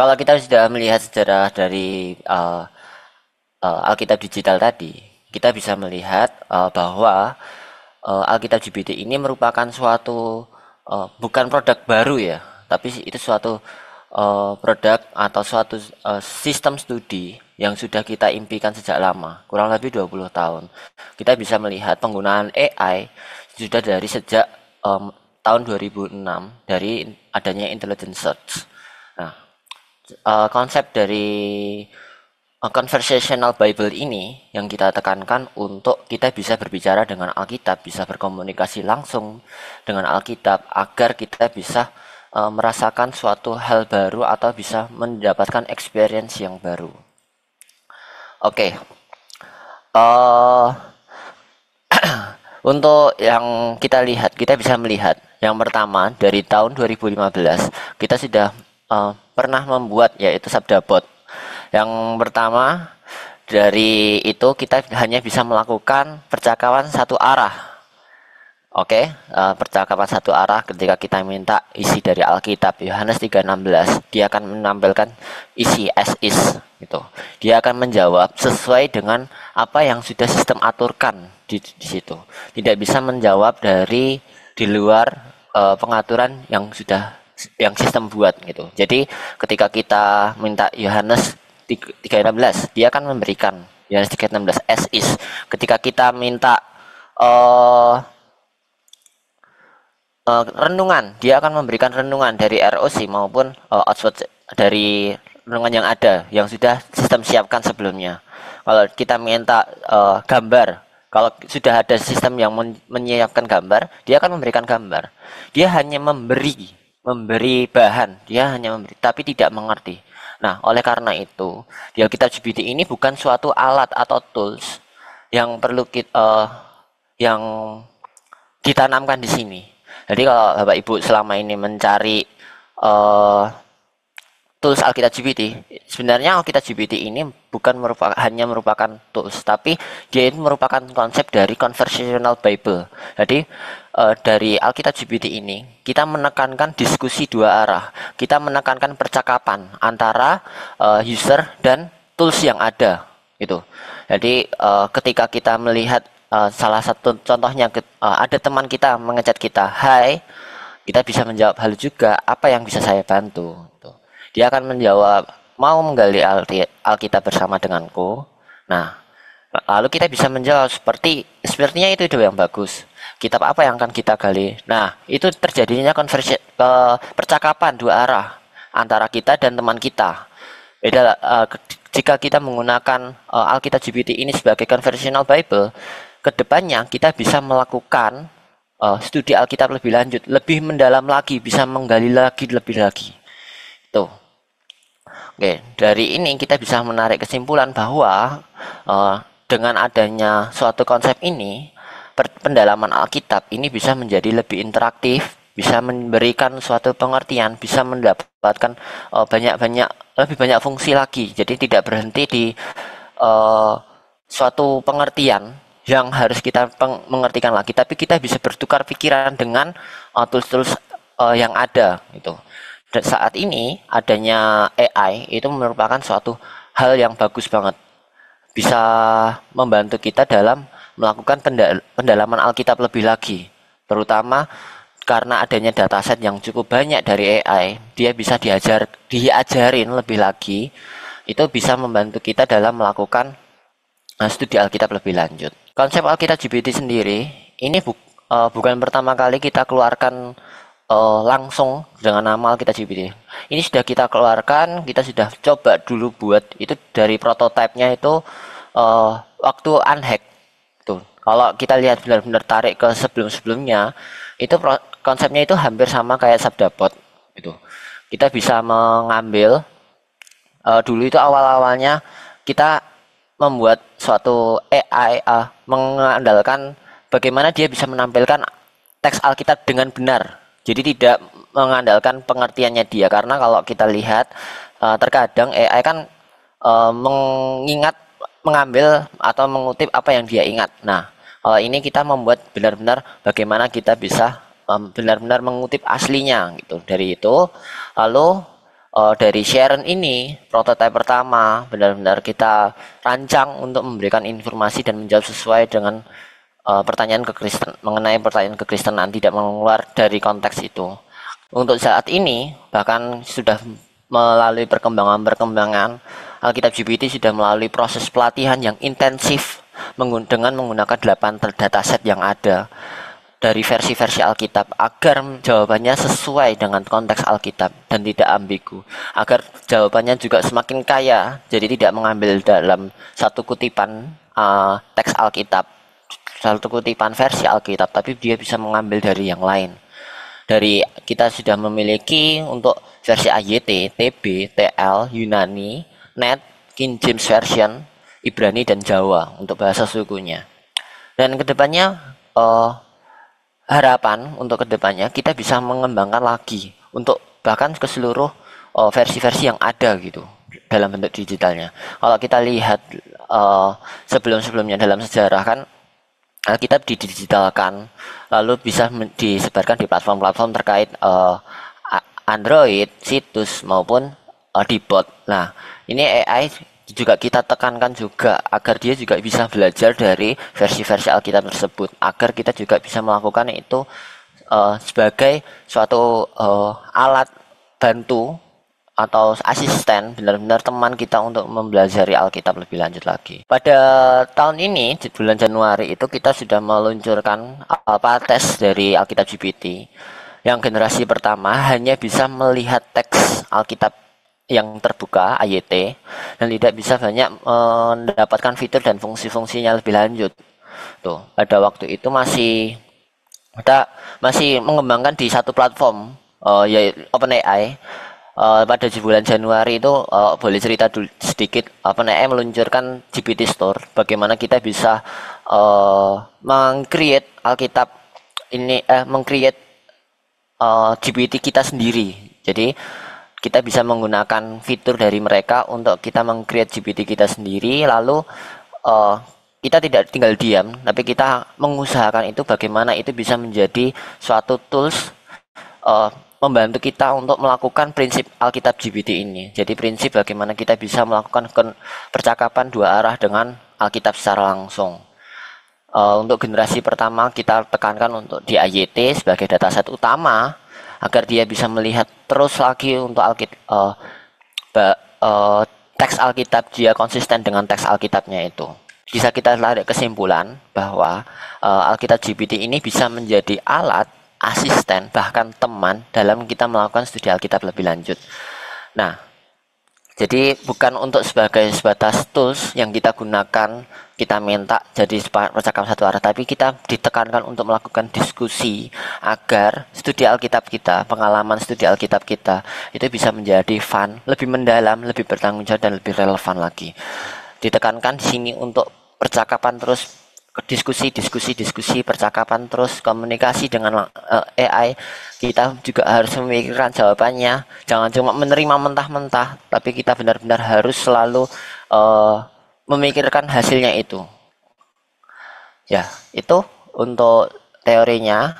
kalau kita sudah melihat sejarah dari Alkitab digital tadi, kita bisa melihat bahwa Alkitab GPT ini merupakan suatu bukan produk baru ya, tapi itu suatu produk atau suatu sistem studi yang sudah kita impikan sejak lama, kurang lebih 20 tahun. Kita bisa melihat penggunaan AI sudah dari sejak tahun 2006 dari adanya intelligent search. Nah, konsep dari conversational Bible ini yang kita tekankan untuk kita bisa berbicara dengan Alkitab, bisa berkomunikasi langsung dengan Alkitab agar kita bisa merasakan suatu hal baru atau bisa mendapatkan experience yang baru. Oke, uh, untuk yang kita lihat, kita bisa melihat yang pertama dari tahun 2015 kita sudah pernah membuat yaitu Sabda Bot. Yang pertama dari itu kita hanya bisa melakukan percakapan satu arah. Oke, percakapan satu arah ketika kita minta isi dari Alkitab Yohanes 3:16, dia akan menampilkan isi as is gitu. Dia akan menjawab sesuai dengan apa yang sudah sistem aturkan di situ. Tidak bisa menjawab dari di luar pengaturan yang sudah yang sistem buat gitu. Jadi ketika kita minta Yohanes 3:16, dia akan memberikan Yohanes 3:16 as is. Ketika kita minta renungan, dia akan memberikan renungan dari ROC maupun output dari renungan yang ada yang sudah sistem siapkan sebelumnya. Kalau kita minta gambar, kalau sudah ada sistem yang menyiapkan gambar, dia akan memberikan gambar. Dia hanya memberi bahan, dia hanya memberi, tapi tidak mengerti. Nah, oleh karena itu, di Alkitab GPT ini bukan suatu alat atau tools yang perlu kita, yang ditanamkan di sini. Jadi kalau Bapak Ibu selama ini mencari tools Alkitab GPT, sebenarnya Alkitab GPT ini bukan hanya merupakan tools, tapi dia itu merupakan konsep dari conversational Bible. Jadi dari Alkitab GPT ini kita menekankan diskusi dua arah, kita menekankan percakapan antara user dan tools yang ada, gitu. Jadi ketika kita melihat salah satu contohnya ada teman kita mengechat kita, "Hai," kita bisa menjawab, "Halo juga, apa yang bisa saya bantu?" Tuh. Dia akan menjawab, "Mau menggali Alkitab bersama denganku?" Nah, lalu kita bisa menjawab sepertinya itu ide yang bagus. Kitab apa yang akan kita gali? Nah, itu terjadinya percakapan dua arah antara kita dan teman kita. Beda jika kita menggunakan Alkitab GPT ini sebagai conversational Bible, kedepannya kita bisa melakukan studi Alkitab lebih lanjut, lebih mendalam lagi, bisa menggali lagi lebih lagi. Tuh. Oke, dari ini kita bisa menarik kesimpulan bahwa dengan adanya suatu konsep ini, pendalaman Alkitab ini bisa menjadi lebih interaktif, bisa memberikan suatu pengertian, bisa mendapatkan lebih banyak fungsi lagi. Jadi tidak berhenti di suatu pengertian yang harus kita mengertikan lagi, tapi kita bisa bertukar pikiran dengan tools-tools yang ada itu. Dan saat ini adanya AI itu merupakan suatu hal yang bagus banget, bisa membantu kita dalam melakukan pendalaman Alkitab lebih lagi, terutama karena adanya dataset yang cukup banyak dari AI, dia bisa diajarin lebih lagi, itu bisa membantu kita dalam melakukan studi Alkitab lebih lanjut. Konsep Alkitab GPT sendiri ini bukan pertama kali kita keluarkan langsung dengan nama Alkitab GPT. Ini sudah kita keluarkan, kita sudah coba dulu buat itu dari prototipenya itu waktu unhack tuh. Kalau kita lihat benar-benar tarik ke sebelum-sebelumnya, itu konsepnya itu hampir sama kayak Sabdabot gitu. Kita bisa mengambil dulu itu awal-awalnya kita membuat suatu AI mengandalkan bagaimana dia bisa menampilkan teks Alkitab dengan benar. Jadi tidak mengandalkan pengertiannya dia, karena kalau kita lihat terkadang AI kan mengambil atau mengutip apa yang dia ingat. Nah, kalau ini kita membuat benar-benar bagaimana kita bisa benar-benar mengutip aslinya gitu. Dari itu lalu dari Sharon ini, prototipe pertama, benar-benar kita rancang untuk memberikan informasi dan menjawab sesuai dengan pertanyaan kekristen mengenai pertanyaan kekristenan, tidak mengeluar dari konteks itu. Untuk saat ini, bahkan sudah melalui perkembangan-perkembangan, Alkitab GPT sudah melalui proses pelatihan yang intensif dengan menggunakan 8 dataset yang ada dari versi-versi Alkitab agar jawabannya sesuai dengan konteks Alkitab dan tidak ambigu, agar jawabannya juga semakin kaya, jadi tidak mengambil dalam satu kutipan teks Alkitab, satu kutipan versi Alkitab, tapi dia bisa mengambil dari yang lain. Dari kita sudah memiliki untuk versi AYT, TB, TL, Yunani, Net, King James Version, Ibrani, dan Jawa untuk bahasa sukunya. Dan kedepannya harapan untuk kedepannya kita bisa mengembangkan lagi untuk bahkan ke seluruh versi-versi yang ada gitu dalam bentuk digitalnya. Kalau kita lihat sebelum-sebelumnya dalam sejarah kan Alkitab didigitalkan lalu bisa disebarkan di platform-platform terkait Android, situs maupun di bot. Nah, ini AI juga kita tekankan juga agar dia juga bisa belajar dari versi-versi Alkitab tersebut, agar kita juga bisa melakukan itu sebagai suatu alat bantu atau asisten, benar-benar teman kita untuk mempelajari Alkitab lebih lanjut lagi. Pada tahun ini, di bulan Januari itu kita sudah meluncurkan alpha test dari Alkitab GPT yang generasi pertama hanya bisa melihat teks Alkitab yang terbuka AYT dan tidak bisa banyak mendapatkan fitur dan fungsi-fungsinya lebih lanjut. Tuh, pada waktu itu kita masih mengembangkan di satu platform yaitu OpenAI. Pada bulan Januari itu boleh cerita dulu sedikit, OpenAI meluncurkan GPT Store, bagaimana kita bisa meng-create Alkitab ini meng-create GPT kita sendiri. Jadi kita bisa menggunakan fitur dari mereka untuk kita meng-create GPT kita sendiri, lalu kita tidak tinggal diam, tapi kita mengusahakan itu bagaimana itu bisa menjadi suatu tools membantu kita untuk melakukan prinsip Alkitab GPT ini. Jadi prinsip bagaimana kita bisa melakukan percakapan dua arah dengan Alkitab secara langsung. Untuk generasi pertama kita tekankan untuk di AYT sebagai dataset utama, agar dia bisa melihat terus lagi untuk teks Alkitab, dia konsisten dengan teks Alkitabnya itu. Bisa kita tarik kesimpulan bahwa Alkitab GPT ini bisa menjadi alat, asisten, bahkan teman dalam kita melakukan studi Alkitab lebih lanjut. Nah, jadi bukan untuk sebatas tools yang kita gunakan, kita minta jadi percakapan satu arah, tapi kita ditekankan untuk melakukan diskusi agar studi Alkitab kita, pengalaman studi Alkitab kita itu bisa menjadi fun, lebih mendalam, lebih bertanggung jawab, dan lebih relevan lagi. Ditekankan di sini untuk percakapan terus, diskusi, percakapan terus, komunikasi dengan AI. Kita juga harus memikirkan jawabannya, jangan cuma menerima mentah-mentah, tapi kita benar-benar harus selalu memikirkan hasilnya itu. Ya, itu untuk teorinya.